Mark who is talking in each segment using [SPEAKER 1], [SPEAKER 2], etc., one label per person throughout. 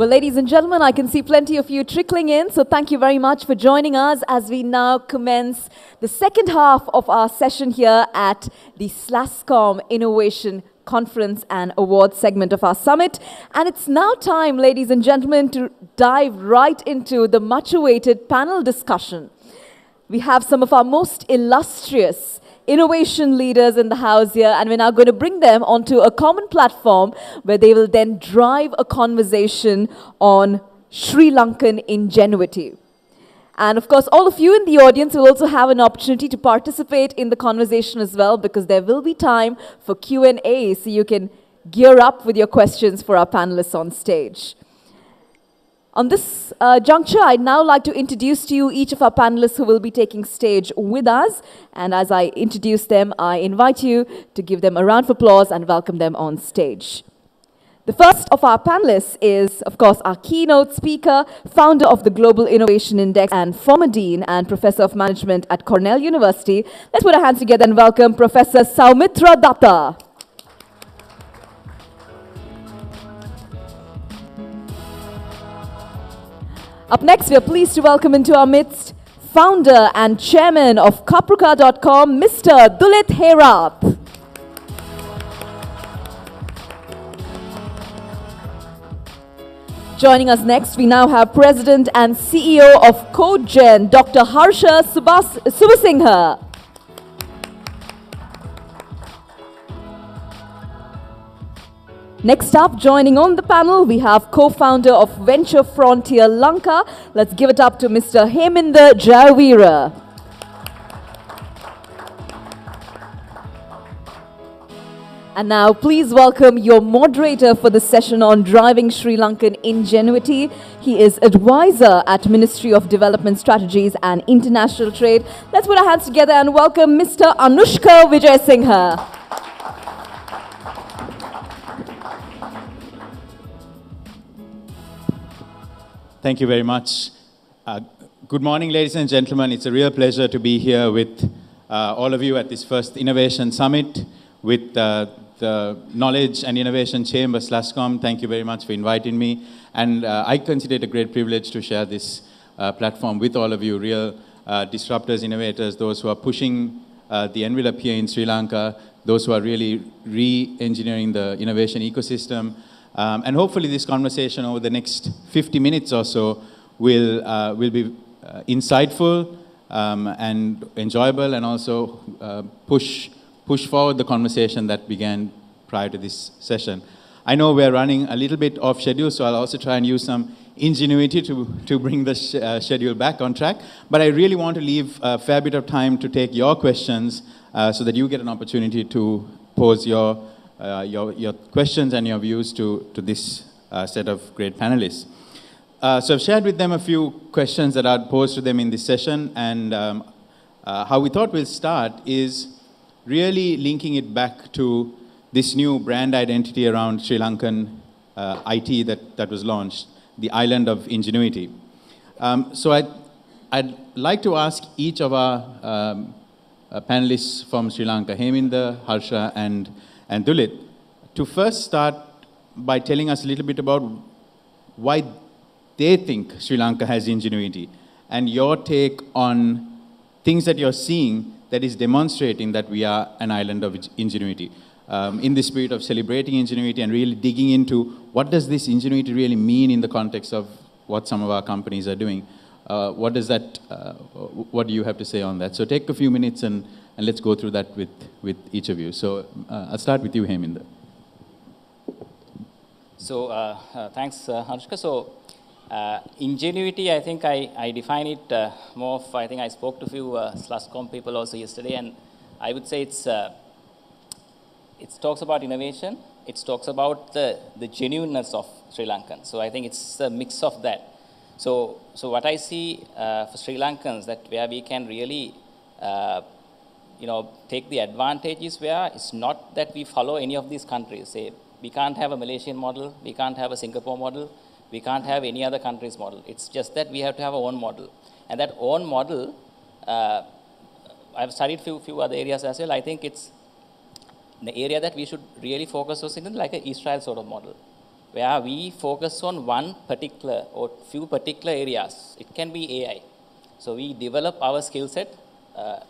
[SPEAKER 1] Well, ladies and gentlemen, I can see plenty of you trickling in, so thank you very much for joining us as we now commence the second half of our session here at the SLASSCOM Innovation Conference and Awards segment of our summit. And it's now time, ladies and gentlemen, to dive right into the much-awaited panel discussion. We have some of our most illustrious innovation leaders in the house here, and we're now going to bring them onto a common platform where they will then drive a conversation on Sri Lankan ingenuity. And of course, all of you in the audience will also have an opportunity to participate in the conversation as well, because there will be time for Q&A, so you can gear up with your questions for our panelists on stage. On this juncture, I'd now like to introduce to you each of our panelists who will be taking stage with us. And as I introduce them, I invite you to give them a round of applause and welcome them on stage. The first of our panelists is, of course, our keynote speaker, founder of the Global Innovation Index and former dean and professor of management at Cornell University. Let's put our hands together and welcome Professor Soumitra Dutta. Up next, we are pleased to welcome into our midst founder and chairman of Kaprika.com, Mr. Dulit Herath. Joining us next, we now have president and CEO of CodeGen, Dr. Harsha Subasinghe. Next up, joining on the panel, we have co-founder of Venture Frontier Lanka. Let's give it up to Mr. Heminder Jayavira. And now, please welcome your moderator for the session on driving Sri Lankan ingenuity. He is advisor at Ministry of Development Strategies and International Trade. Let's put our hands together and welcome Mr. Anushka Vijayasinghe.
[SPEAKER 2] Thank you very much. Good morning, ladies and gentlemen. It's a real pleasure to be here with all of you at this first Innovation Summit with the Knowledge and Innovation Chamber, SLASSCOM. Thank you very much for inviting me. And I consider it a great privilege to share this platform with all of you, real disruptors, innovators, those who are pushing the envelope here in Sri Lanka, those who are really re-engineering the innovation ecosystem. And hopefully this conversation over the next 50 minutes or so will be insightful and enjoyable, and also push forward the conversation that began prior to this session. I know we're running a little bit off schedule, so I'll also try and use some ingenuity to bring the schedule back on track. But I really want to leave a fair bit of time to take your questions so that you get an opportunity to pose your questions and your views to this set of great panelists. So I've shared with them a few questions that I'd posed to them in this session, and how we thought we'll start is really linking it back to this new brand identity around Sri Lankan IT that was launched, the island of ingenuity. So I'd like to ask each of our panelists from Sri Lanka, Heminder, Harsha, and Dulit, to first start by telling us a little bit about why they think Sri Lanka has ingenuity, and your take on things that you're seeing that is demonstrating that we are an island of ingenuity. In the spirit of celebrating ingenuity and really digging into what does this ingenuity really mean in the context of what some of our companies are doing. What do you have to say on that? So take a few minutes and let's go through that with each of you. So I'll start with you, Heminder.
[SPEAKER 3] So thanks, Anushka. So ingenuity, I think I define it more of, I think I spoke to a few SLASSCOM people also yesterday, and I would say it talks about innovation, it talks about the genuineness of Sri Lankan. So I think it's a mix of that. So what I see for Sri Lankans, that where we can really take the advantages, where it's not that we follow any of these countries. Say, we can't have a Malaysian model, we can't have a Singapore model, we can't have any other country's model. It's just that we have to have our own model. And that own model, I've studied few other areas as well. I think it's the area that we should really focus on, like an Israel sort of model, where we focus on one particular or few particular areas. It can be AI. So we develop our skill set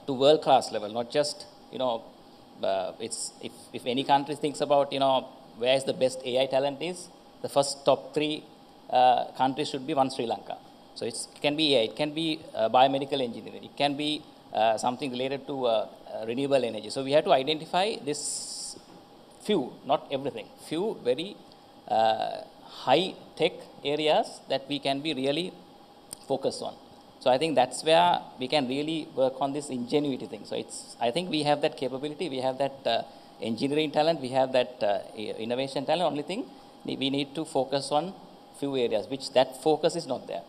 [SPEAKER 3] to world-class level, not just, if any country thinks about, where is the best AI talent is, the first top 3 countries should be one Sri Lanka. So it can be AI, it can be biomedical engineering, it can be something related to renewable energy. So we have to identify this few, not everything, few very high-tech areas that we can be really focused on. So I think that's where we can really work on this ingenuity thing. So I think we have that capability, we have that engineering talent, we have that innovation talent. Only thing, we need to focus on few areas, which that focus is not there.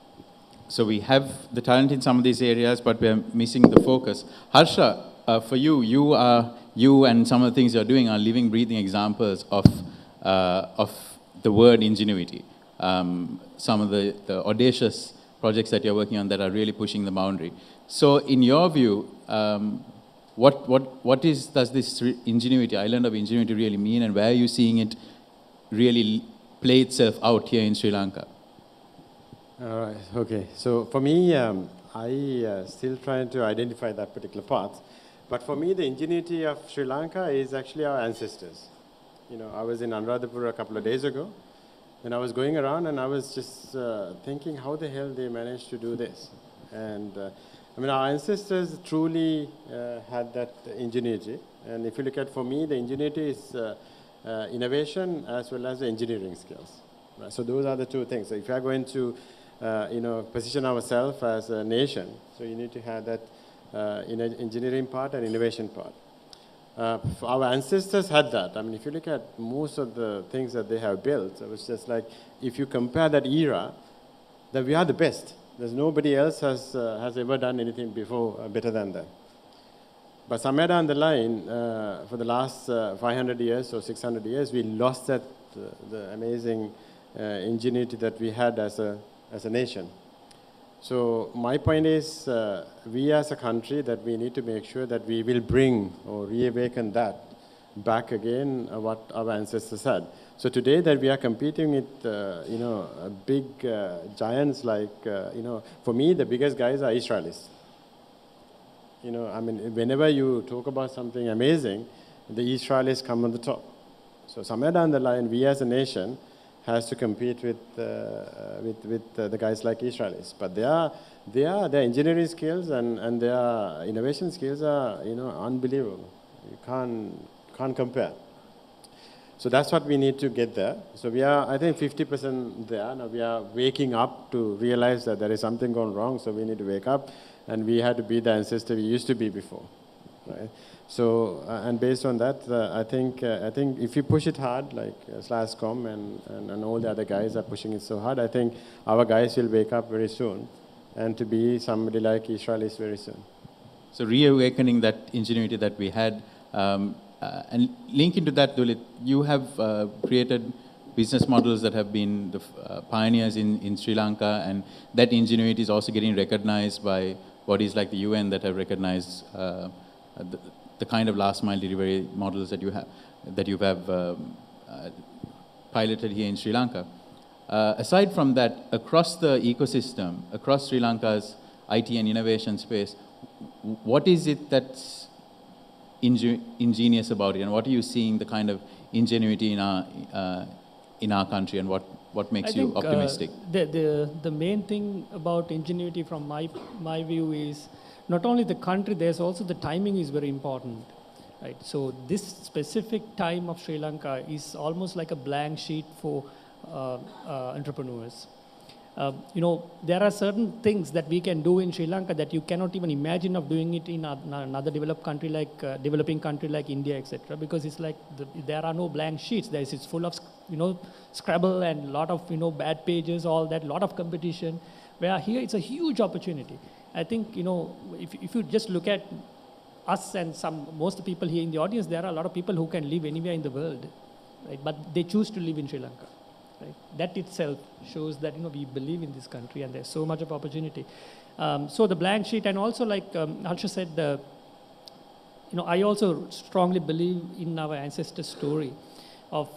[SPEAKER 2] So we have the talent in some of these areas, but we're missing the focus. Harsha, for you, you and some of the things you're doing are living, breathing examples of the word ingenuity. Some of the audacious projects that you're working on that are really pushing the boundary. So in your view, what does this ingenuity, island of ingenuity really mean, and where are you seeing it really play itself out here in Sri Lanka?
[SPEAKER 4] All right, okay. So for me, I still trying to identify that particular path. But for me, the ingenuity of Sri Lanka is actually our ancestors. I was in Anuradhapura a couple of days ago, and I was going around and I was just thinking how the hell they managed to do this. And our ancestors truly had that ingenuity. And if you look at, for me, the ingenuity is innovation as well as the engineering skills. Right? So those are the two things. So if you are going to position ourselves as a nation, so you need to have that engineering part and innovation part. Our ancestors had that. If you look at most of the things that they have built, it was just like, if you compare that era, that we are the best. There's nobody else has ever done anything before better than that. But somewhere down the line, for the last 500 years or 600 years, we lost that the amazing ingenuity that we had as a nation. So my point is, we as a country, that we need to make sure that we will bring or reawaken that back again, what our ancestors had. So today that we are competing with, big giants like, for me, the biggest guys are Israelis. Whenever you talk about something amazing, the Israelis come on the top. So somewhere down the line, we as a nation has to compete with the guys like Israelis. But their engineering skills and their innovation skills are, unbelievable. You can't compare. So that's what we need to get there. So we are, I think, 50% there. Now we are waking up to realize that there is something going wrong, so we need to wake up, and we had to be the ancestor we used to be before. Right? So, and based on that, I think if you push it hard, like SLASSCOM and all the other guys are pushing it so hard, I think our guys will wake up very soon and to be somebody like Israelis very soon.
[SPEAKER 2] So reawakening that ingenuity that we had, and link into that, Dulit, you have created business models that have been the pioneers in Sri Lanka, and that ingenuity is also getting recognized by bodies like the UN that have recognized the kind of last mile delivery models that you have piloted here in Sri Lanka. Aside from that, across the ecosystem, across Sri Lanka's IT and innovation space, what is it that's ingenious about it, and what are you seeing the kind of ingenuity in our country, and what makes you optimistic?
[SPEAKER 5] The main thing about ingenuity from my view is not only the country, there's also the timing is very important, right? So this specific time of Sri Lanka is almost like a blank sheet for entrepreneurs. There are certain things that we can do in Sri Lanka that you cannot even imagine of doing it in another developing country like India, etc. Because it's like there are no blank sheets. It's full of Scrabble and lot of bad pages, all that, lot of competition. Where here it's a huge opportunity. I think if you just look at us and most people here in the audience, there are a lot of people who can live anywhere in the world, right? But they choose to live in Sri Lanka. Right? That itself shows that we believe in this country and there's so much of opportunity. So the blank sheet, and also like Harsha said, I also strongly believe in our ancestor story of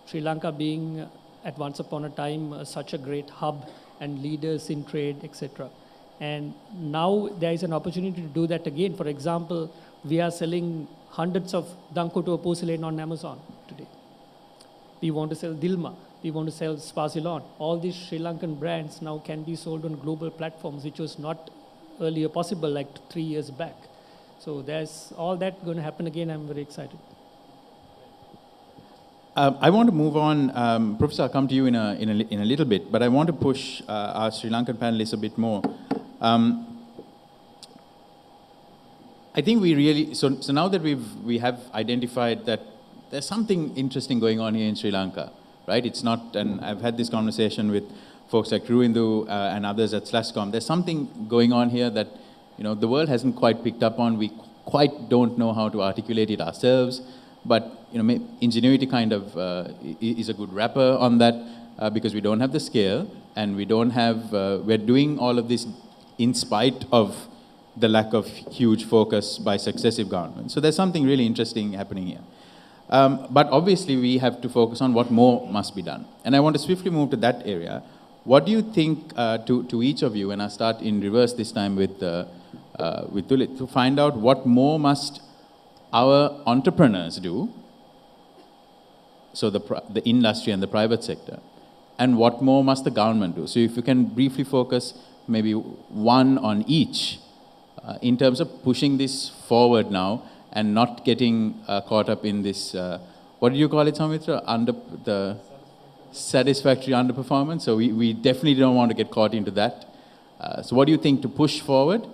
[SPEAKER 5] Sri Lanka being at once upon a time such a great hub and leaders in trade, etc. And now there is an opportunity to do that again. For example, we are selling hundreds of Dankoto porcelain on Amazon today. We want to sell Dilma. We want to sell Swaziland. All these Sri Lankan brands now can be sold on global platforms, which was not earlier possible, like 3 years back. So there's all that going to happen again. I'm very excited.
[SPEAKER 2] I want to move on. Professor, I'll come to you in a little bit, but I want to push our Sri Lankan panelists a bit more. I think we really, so now that we have identified that there's something interesting going on here in Sri Lanka, right? It's not, and I've had this conversation with folks like Ruindu and others at SLASSCOM. There's something going on here that, the world hasn't quite picked up on. We quite don't know how to articulate it ourselves. But Ingenuity kind of is a good wrapper on that because we don't have the scale and we don't have, we're doing all of this in spite of the lack of huge focus by successive governments. So there's something really interesting happening here. But obviously we have to focus on what more must be done. And I want to swiftly move to that area. What do you think to each of you, and I'll start in reverse this time with Tulit, to find out what more must our entrepreneurs do, so the industry and the private sector, and what more must the government do? So if you can briefly focus maybe one on each in terms of pushing this forward now and not getting caught up in this, what do you call it, Soumitra? The satisfactory underperformance. So we definitely don't want to get caught into that. So what do you think to push forward?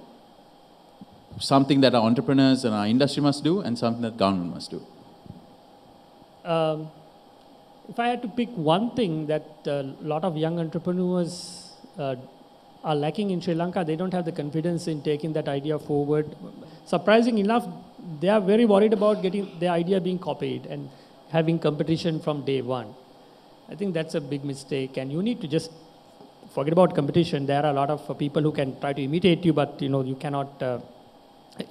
[SPEAKER 2] Something that our entrepreneurs and our industry must do, and something that government must do.
[SPEAKER 5] If I had to pick one thing that a lot of young entrepreneurs are lacking in Sri Lanka, they don't have the confidence in taking that idea forward. Surprising enough, they are very worried about getting their idea being copied and having competition from day one. I think that's a big mistake, and you need to just forget about competition. There are a lot of people who can try to imitate you, but you cannot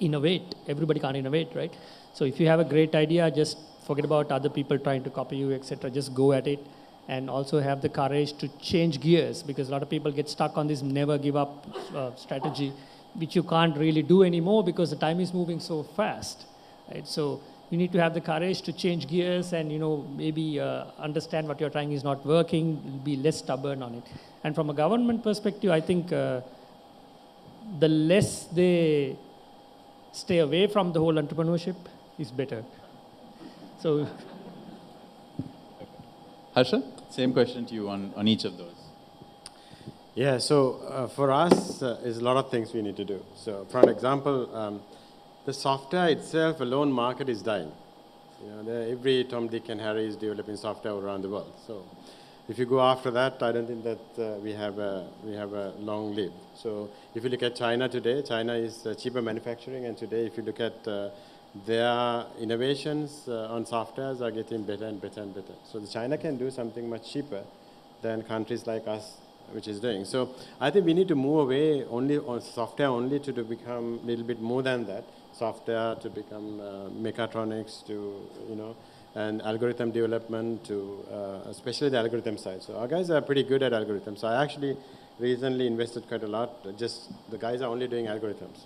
[SPEAKER 5] innovate. Everybody can't innovate, right? So if you have a great idea, just forget about other people trying to copy you, etc. Just go at it, and also have the courage to change gears, because a lot of people get stuck on this never give up strategy, which you can't really do anymore because the time is moving so fast, right? So you need to have the courage to change gears and maybe understand what you're trying is not working, be less stubborn on it. And from a government perspective, I think the less they stay away from the whole entrepreneurship is better. So,
[SPEAKER 2] Harsha, same question to you on each of those.
[SPEAKER 4] Yeah, so for us, is a lot of things we need to do. So for an example, the software itself, alone market is dying. Every Tom, Dick, and Harry is developing software around the world. So if you go after that, I don't think that we have a long lead. So if you look at China today, China is cheaper manufacturing, and today if you look at their innovations on softwares are getting better and better and better. So China can do something much cheaper than countries like us, which is doing. So I think we need to move away only on software only to become a little bit more than that. Software to become mechatronics to, and algorithm development to, especially the algorithm side. So our guys are pretty good at algorithms. So I actually recently invested quite a lot. Just the guys are only doing algorithms,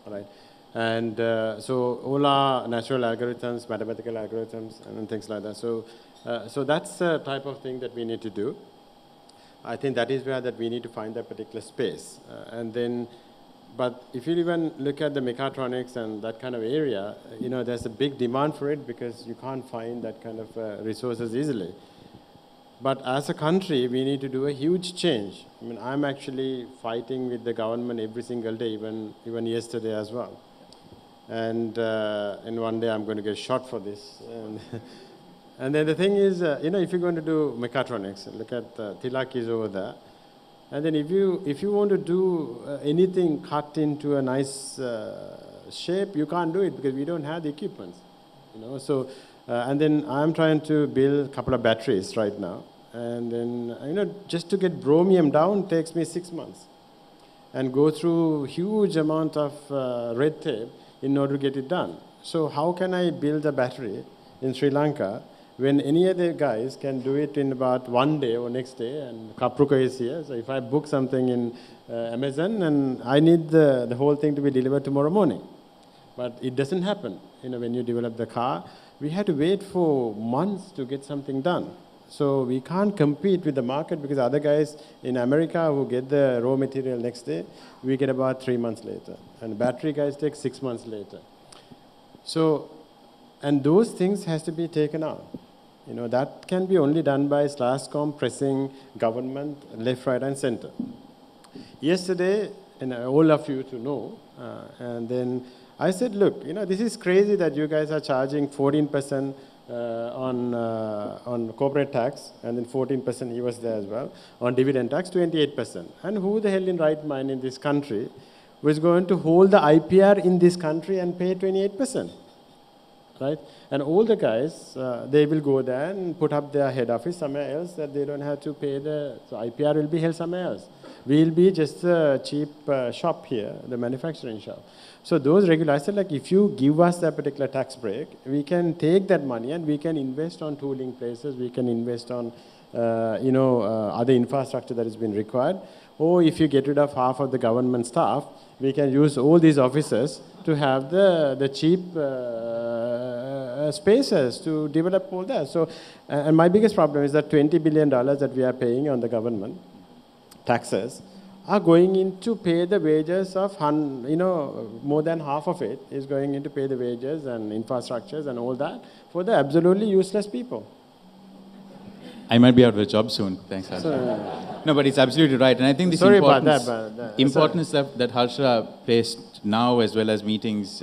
[SPEAKER 4] all right? And so all our natural algorithms, mathematical algorithms, and things like that. So, so that's the type of thing that we need to do. I think that is where that we need to find that particular space. And then, but if you even look at the mechatronics and that kind of area, there's a big demand for it because you can't find that kind of resources easily. But as a country, we need to do a huge change. I mean, I'm actually fighting with the government every single day, even yesterday as well. And one day I'm going to get shot for this. And then the thing is, if you're going to do mechatronics, look at Tilak is over there. And then if you want to do anything cut into a nice shape, you can't do it because we don't have the equipment. So, and then I'm trying to build a couple of batteries right now. And then, just to get bromium down takes me 6 months. And go through huge amount of red tape in order to get it done. So how can I build a battery in Sri Lanka when any other guys can do it in about one day or next day, and Kapruka is here, so if I book something in Amazon, and I need the whole thing to be delivered tomorrow morning. But it doesn't happen. When you develop the car, we had to wait for months to get something done. So we can't compete with the market because other guys in America who get the raw material next day, we get about 3 months later. And battery guys take 6 months later. So, and those things has to be taken out. That can be only done by SLASSCOM pressing government left, right, and center. Yesterday, and all of you to know, and then I said, look, this is crazy that you guys are charging 14% on corporate tax, and then 14% he was there as well, on dividend tax, 28%. And who the hell in right mind in this country was going to hold the IPR in this country and pay 28%? Right? And all the guys, they will go there and put up their head office somewhere else that they don't have to pay so IPR will be held somewhere else. We'll be just a cheap shop here, the manufacturing shop. So those regulators, I said, like, if you give us that particular tax break, we can take that money and we can invest on tooling places, we can invest on, other infrastructure that has been required. Or if you get rid of half of the government staff, we can use all these offices to have the cheap spaces to develop all that. So, and my biggest problem is that $20 billion that we are paying on the government taxes are going in to pay the wages of, more than half of it is going in to pay the wages and infrastructures and all that for the absolutely useless people.
[SPEAKER 2] I might be out of a job soon. Thanks, Harsha. No, but it's absolutely right. And I think this importance that Harsha placed now as well as meetings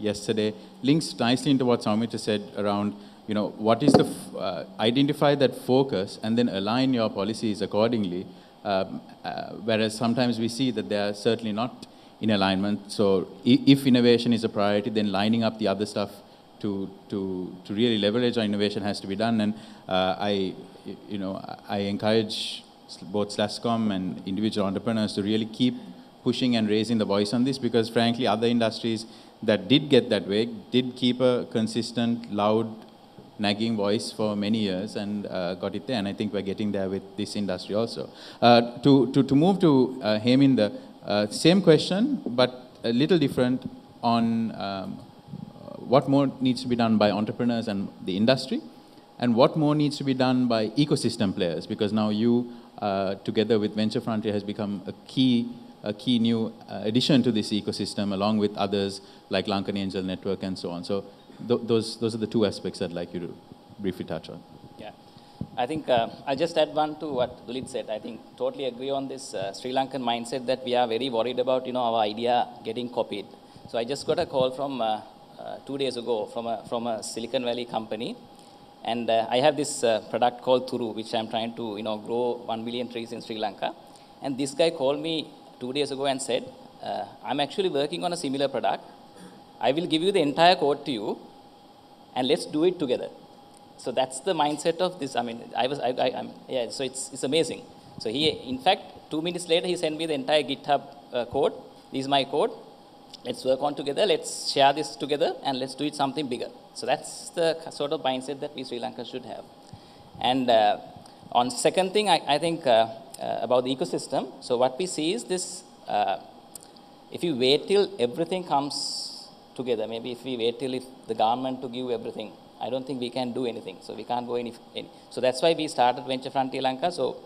[SPEAKER 2] yesterday links nicely into what Soumitra said around, what is identify that focus and then align your policies accordingly. Whereas sometimes we see that they are certainly not in alignment. So if innovation is a priority, then lining up the other stuff to really leverage our innovation has to be done. And I encourage both SLASSCOM and individual entrepreneurs to really keep pushing and raising the voice on this, because frankly, other industries that did get that way did keep a consistent, loud, nagging voice for many years and got it there. And I think we're getting there with this industry also. To move to Heminder, same question, but a little different on what more needs to be done by entrepreneurs and the industry, and what more needs to be done by ecosystem players, because now you, together with Venture Frontier, has become a key new addition to this ecosystem, along with others like Lankan Angel Network and so on. So those are the two aspects I'd like you to briefly touch on.
[SPEAKER 3] Yeah, I think I'll just add one to what Dulit said. I think totally agree on this Sri Lankan mindset that we are very worried about, our idea getting copied. So I just got a call from 2 days ago from a Silicon Valley company, and I have this product called Thuru, which I'm trying to grow 1 million trees in Sri Lanka. And this guy called me 2 days ago and said, I'm actually working on a similar product. I will give you the entire code to you, and let's do it together. So that's the mindset of this. I mean, so it's amazing. So in fact, 2 minutes later, he sent me the entire GitHub code. This is my code. Let's work on together. Let's share this together, and let's do it something bigger. So that's the sort of mindset that we Sri Lanka should have. And on second thing, I think about the ecosystem. So what we see is this, if you wait till everything comes together, maybe if we wait till if the government to give everything, I don't think we can do anything. So we can't go any. So that's why we started Venture Frontier Lanka. So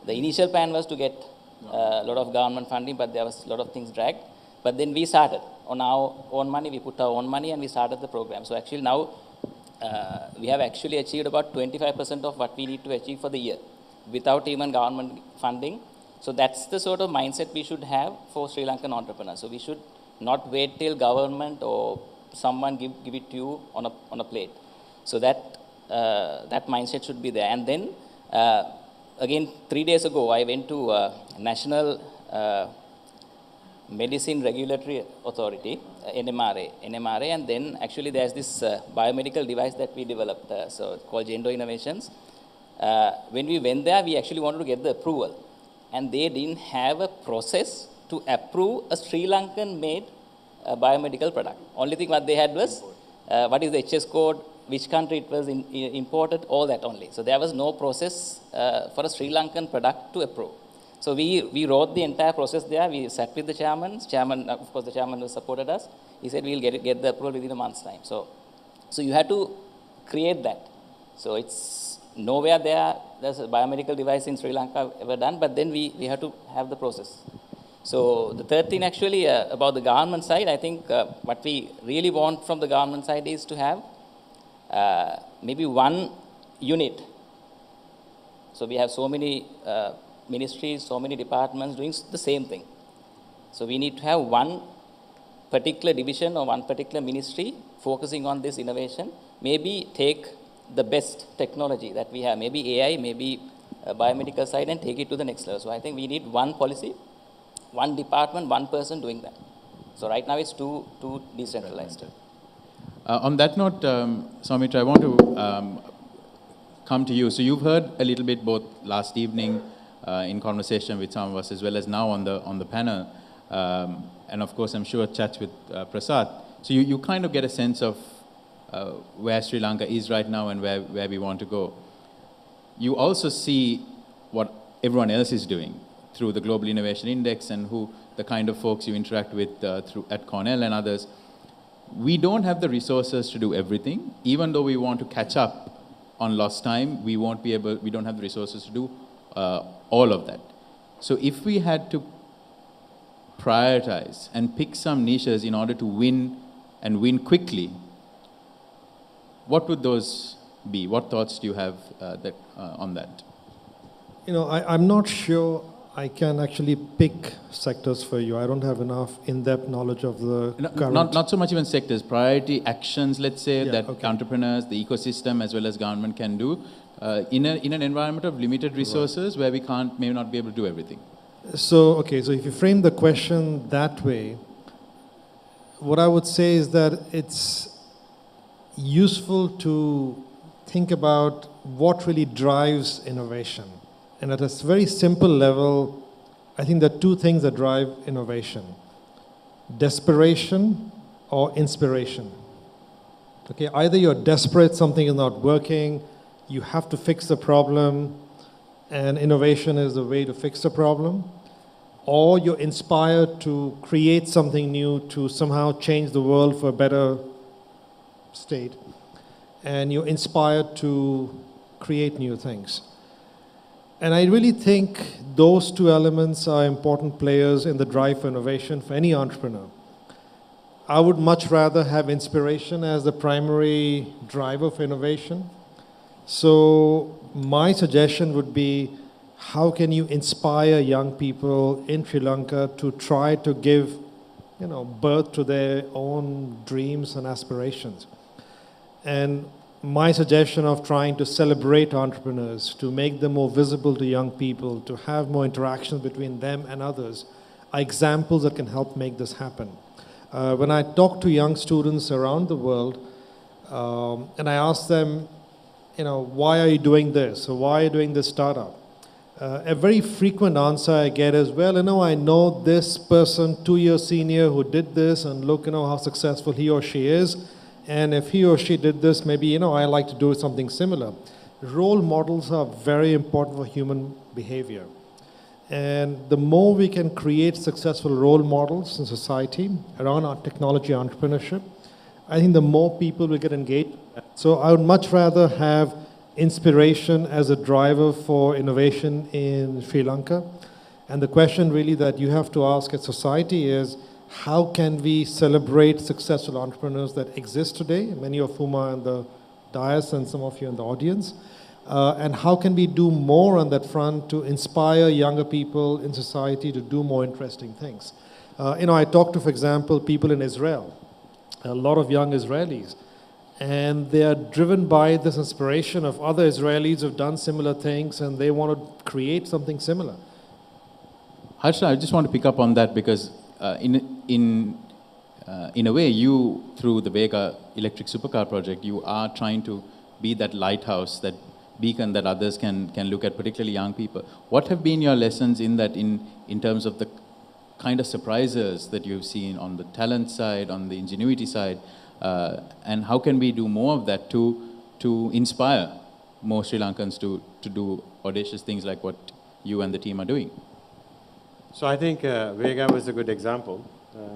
[SPEAKER 3] the initial plan was to get a lot of government funding, but there was a lot of things dragged. But then we started on our own money, we put our own money, and we started the program. So actually now, we have actually achieved about 25% of what we need to achieve for the year, without even government funding. So that's the sort of mindset we should have for Sri Lankan entrepreneurs. So we should not wait till government or someone give it to you on a plate. So that mindset should be there. And then, again, 3 days ago, I went to National Medicine Regulatory Authority, NMRA, and then actually there's this biomedical device that we developed, so called Gendo Innovations. When we went there, we actually wanted to get the approval, and they didn't have a process to approve a Sri Lankan-made biomedical product. Only thing what they had was, what is the HS code, which country it was imported, all that only. So there was no process for a Sri Lankan product to approve. So we wrote the entire process there. We sat with the chairman. Of course, the chairman who supported us. He said we'll get the approval within a month's time. So you had to create that. So it's nowhere there's a biomedical device in Sri Lanka ever done, but then we have to have the process. So the third thing actually about the government side, I think what we really want from the government side is to have maybe one unit. So we have so many ministries, so many departments doing the same thing. So we need to have one particular division or one particular ministry focusing on this innovation. Maybe take the best technology that we have, maybe AI, maybe biomedical side, and take it to the next level. So I think we need one policy, one department, one person doing that. So right now it's too decentralized.
[SPEAKER 2] On that note, Soumitra, I want to come to you. So you've heard a little bit both last evening in conversation with some of us, as well as now on the panel, and of course I'm sure chats with Prasad. So you kind of get a sense of where Sri Lanka is right now and where we want to go. You also see what everyone else is doing through the Global Innovation Index and the kind of folks you interact with at Cornell and others. We don't have the resources to do everything. Even though we want to catch up on lost time, we don't have the resources to do all of that. So if we had to prioritize and pick some niches in order to win and win quickly, what would those be? What thoughts do you have on that?
[SPEAKER 6] I'm not sure I can actually pick sectors for you. I don't have enough in-depth knowledge of the current...
[SPEAKER 2] Not so much even sectors, priority actions, let's say, that entrepreneurs, the ecosystem, as well as government can do in an environment of limited resources where we may not be able to do everything.
[SPEAKER 6] So if you frame the question that way, what I would say is that it's useful to think about what really drives innovation. And at a very simple level, I think there are two things that drive innovation: desperation or inspiration. Okay, either you're desperate, something is not working, you have to fix the problem, and innovation is the way to fix the problem, or you're inspired to create something new to somehow change the world for a better state, and you're inspired to create new things. And I really think those two elements are important players in the drive for innovation for any entrepreneur. I would much rather have inspiration as the primary driver for innovation. So my suggestion would be, how can you inspire young people in Sri Lanka to try to give birth to their own dreams and aspirations? And my suggestion of trying to celebrate entrepreneurs, to make them more visible to young people, to have more interactions between them and others, are examples that can help make this happen. When I talk to young students around the world, and I ask them, why are you doing this? Or why are you doing this startup? A very frequent answer I get is, well, I know this person, 2-year senior, who did this, and look, how successful he or she is. And if he or she did this, maybe, I like to do something similar. Role models are very important for human behavior. And the more we can create successful role models in society around our technology entrepreneurship, I think the more people will get engaged. So I would much rather have inspiration as a driver for innovation in Sri Lanka. And the question really that you have to ask as society is, how can we celebrate successful entrepreneurs that exist today, many of whom are in the dais and some of you in the audience, and how can we do more on that front to inspire younger people in society to do more interesting things? I talked to, for example, people in Israel, a lot of young Israelis, and they are driven by this inspiration of other Israelis who have done similar things, and they want to create something similar.
[SPEAKER 2] Harsha, I just want to pick up on that because in a way, you, through the Vega electric supercar project, you are trying to be that lighthouse, that beacon that others can look at, particularly young people. What have been your lessons in that, in terms of the kind of surprises that you've seen on the talent side, on the ingenuity side, And how can we do more of that to inspire more Sri Lankans to do audacious things like what you and the team are doing?
[SPEAKER 4] So I think Vega was a good example.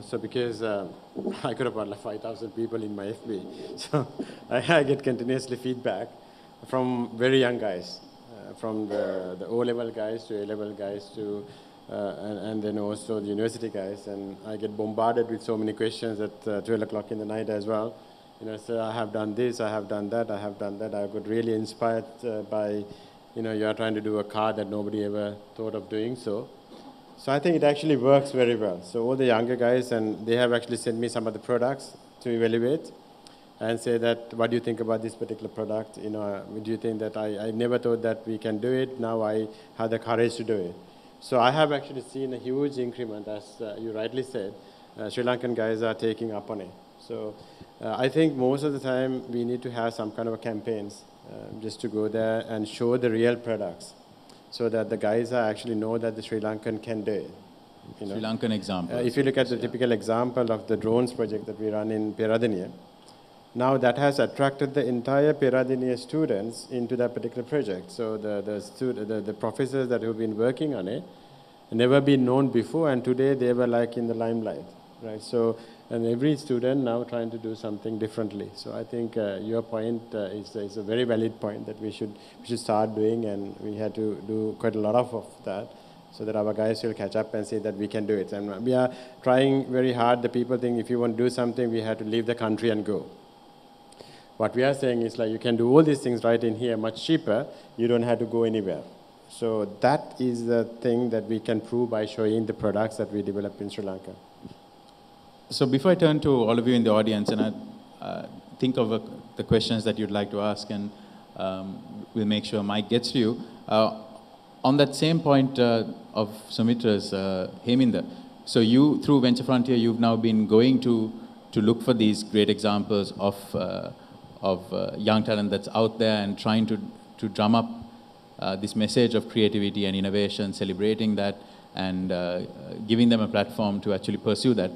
[SPEAKER 4] So because I could have got like 5,000 people in my FB, so I get continuously feedback from very young guys, from the O-level guys to A-level guys to, and then also the university guys. And I get bombarded with so many questions at 12 o'clock in the night as well. So I have done this, I have done that, I have done that. I got really inspired by, you are trying to do a car that nobody ever thought of doing so. So I think it actually works very well. So all the younger guys, and they have actually sent me some of the products to evaluate and say that, what do you think about this particular product? Do you think that I never thought that we can do it? Now I have the courage to do it. So I have actually seen a huge increment, as you rightly said. Sri Lankan guys are taking up on it. So I think most of the time we need to have some kind of a campaigns just to go there and show the real products, so that the guys actually know that the Sri Lankan can do it.
[SPEAKER 2] Sri Lankan example.
[SPEAKER 4] If you look at the typical example of the drones project that we run in Peradeniya, now that has attracted the entire Peradeniya students into that particular project. So the professors that have been working on it never been known before, and today they were like in the limelight, right? So, and every student now trying to do something differently. So I think your point is a very valid point that we should start doing, and we had to do quite a lot of that, so that our guys will catch up and say that we can do it. And we are trying very hard. The people think if you want to do something, we have to leave the country and go. What we are saying is like, you can do all these things right in here much cheaper. You don't have to go anywhere. So that is the thing that we can prove by showing the products that we develop in Sri Lanka.
[SPEAKER 2] So before I turn to all of you in the audience, and I think of the questions that you'd like to ask, and we'll make sure Mike gets to you. On that same point of Soumitra's, Heminder, so you, through Venture Frontier, you've now been going to look for these great examples of young talent that's out there, and trying to drum up this message of creativity and innovation, celebrating that, and giving them a platform to actually pursue that.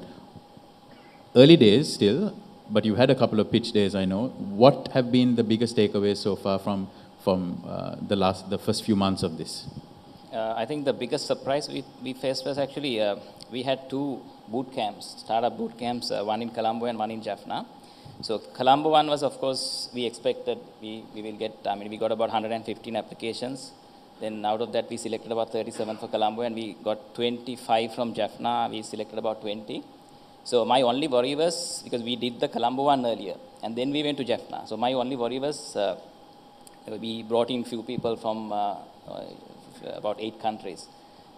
[SPEAKER 2] Early days still, but you had a couple of pitch days, I know. What have been the biggest takeaways so far from the first few months of this?
[SPEAKER 3] I think the biggest surprise we faced was actually, we had two boot camps, startup boot camps, one in Colombo and one in Jaffna. So Colombo one was, of course, we expected we will get, we got about 115 applications. Then out of that, we selected about 37 for Colombo, and we got 25 from Jaffna. We selected about 20. So my only worry was, because we did the Colombo one earlier, and then we went to Jaffna. So my only worry was, we brought in few people from about 8 countries.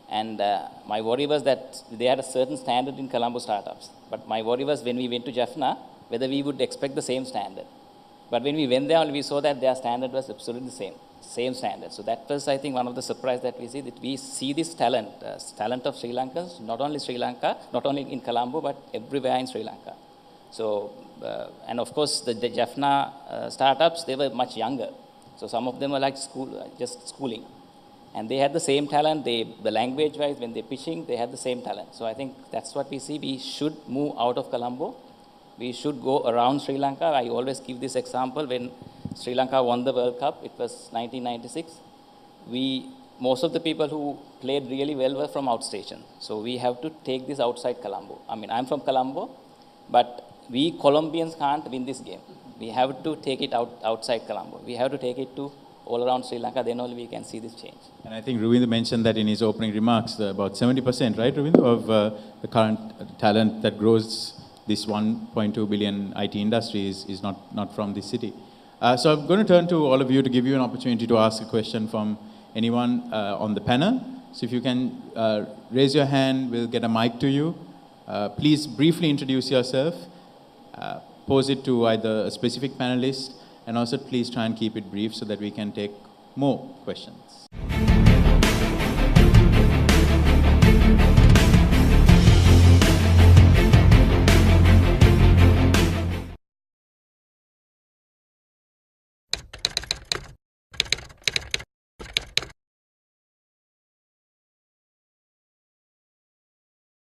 [SPEAKER 3] And my worry was that they had a certain standard in Colombo startups. But my worry was, when we went to Jaffna, whether we would expect the same standard. But when we went there, we saw that their standard was absolutely the same standard. So that was, I think, one of the surprises that we see, that we see this talent of Sri Lankans, not only Sri Lanka, not only in Colombo, but everywhere in Sri Lanka. So, and of course, the Jaffna startups, they were much younger. So some of them were like just schooling. And they had the same talent. The language-wise, when they're pitching, they had the same talent. So I think that's what we see. We should move out of Colombo. We should go around Sri Lanka. I always give this example. When Sri Lanka won the World Cup, it was 1996. Most of the people who played really well were from outstation. So we have to take this outside Colombo. I'm from Colombo, but we Colombians can't win this game. We have to take it outside Colombo. We have to take it to all around Sri Lanka, then only we can see this change.
[SPEAKER 2] And I think Ravinder mentioned that in his opening remarks, about 70%, right, Ravinder, of the current talent that grows this 1.2 billion IT industry is not from this city. So I'm going to turn to all of you to give you an opportunity to ask a question from anyone on the panel. So if you can raise your hand, we'll get a mic to you. Please briefly introduce yourself. Pose it to either a specific panelist, and also please try and keep it brief so that we can take more questions.